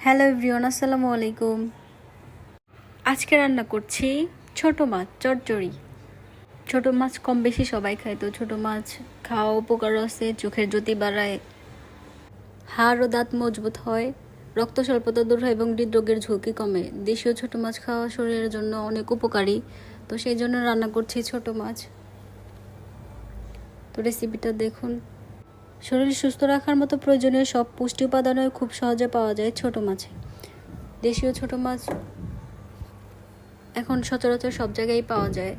Hello everyone, আসসালামু আলাইকুম। আজকে রান্না করছি ছোট মাছ চচ্চড়ি। ছোট মাছ কম বেশি সবাই খায়, তো ছোট মাছ খাওয়া উপকার আছে, চোখের জ্যোতি বাড়ায়, হাড় ও দাঁত মজবুত হয়, রক্ত স্বল্পতা দূর হয় এবং হৃদরোগের ঝুঁকি কমে। দেশীয় ছোট মাছ খাওয়া শরীরের জন্য অনেক উপকারী, তো সেই জন্য রান্না করছি ছোট মাছ। তো রেসিপিটা দেখুন। শরীর সুস্থ রাখার মতো প্রয়োজনীয় সব পুষ্টি উপাদানও খুব সহজে পাওয়া যায় ছোট মাছে। দেশীয় ছোট মাছ এখন সচরাচর সব জায়গায় পাওয়া যায়।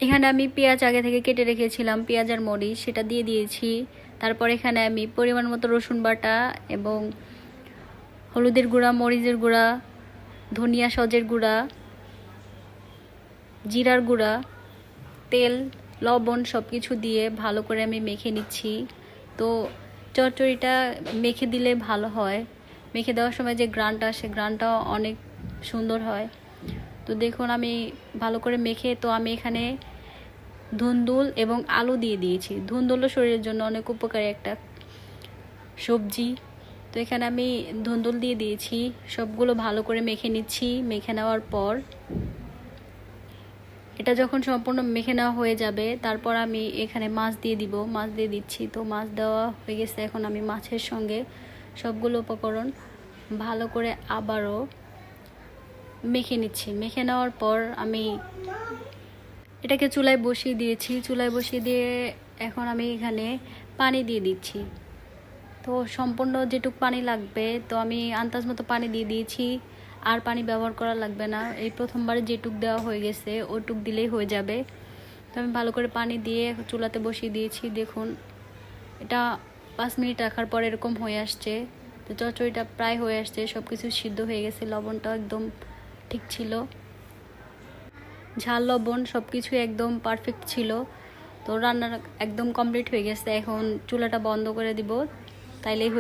এখানে আমি পেঁয়াজ আগে থেকে কেটে রেখেছিলাম, পেঁয়াজ আর মরিচ সেটা দিয়ে দিয়েছি। তারপর এখানে আমি পরিমাণ মতো রসুন বাটা এবং হলুদের গুঁড়া, মরিচের গুঁড়া, ধনিয়া সজের গুঁড়া, জিরার গুঁড়া, তেল, লবণ সব কিছু দিয়ে ভালো করে আমি মেখে নিচ্ছি। তো চচ্চড়িটা মেখে দিলে ভালো হয়, মেখে দেওয়ার সময় যে গ্রানটা আসে গ্রানটাও অনেক সুন্দর হয়। তো দেখুন আমি ভালো করে মেখে, তো আমি এখানে ধুন্দুল এবং আলু দিয়ে দিয়েছি। ধুন্দুলও শরীরের জন্য অনেক উপকারী একটা সবজি। তো এখানে আমি ধুন্দুল দিয়ে দিয়েছি, সবগুলো ভালো করে মেখে নিচ্ছি। মেখে নেওয়ার পর এটা যখন সম্পূর্ণ মেখে নেওয়া হয়ে যাবে, তারপর আমি এখানে মাছ দিয়ে দিব, মাছ দিয়ে দিচ্ছি। তো মাছ দেওয়া হয়ে গেছে, এখন আমি মাছের সঙ্গে সবগুলো উপকরণ ভালো করে আবারও মেখে নিচ্ছি। মেখে নেওয়ার পর আমি এটাকে চুলায় বসিয়ে দিয়েছি। চুলায় বসিয়ে দিয়ে এখন আমি এখানে পানি দিয়ে দিচ্ছি। তো সম্পূর্ণ যেটুক পানি লাগবে, তো আমি আন্দাজ মতো পানি দিয়ে দিয়েছি, আর পানি ব্যবহার করা লাগবে না। এই প্রথমবারে যেটুক দেওয়া হয়ে গেছে ওটুক দিলেই হয়ে যাবে। তো আমি ভালো করে পানি দিয়ে চুলাতে বসিয়ে দিয়েছি। দেখুন এটা 5 মিনিট রাখার পর এরকম হয়ে আসছে। তো চচ্চড়িটা প্রায় হয়ে আসছে, সব কিছু সিদ্ধ হয়ে গেছে, লবণটাও একদম ঠিক ছিল, ঝাল লবণ সব কিছু একদম পারফেক্ট ছিল। তো রান্না একদম কমপ্লিট হয়ে গেছে। এখন চুলাটা বন্ধ করে দিব, তাইলেই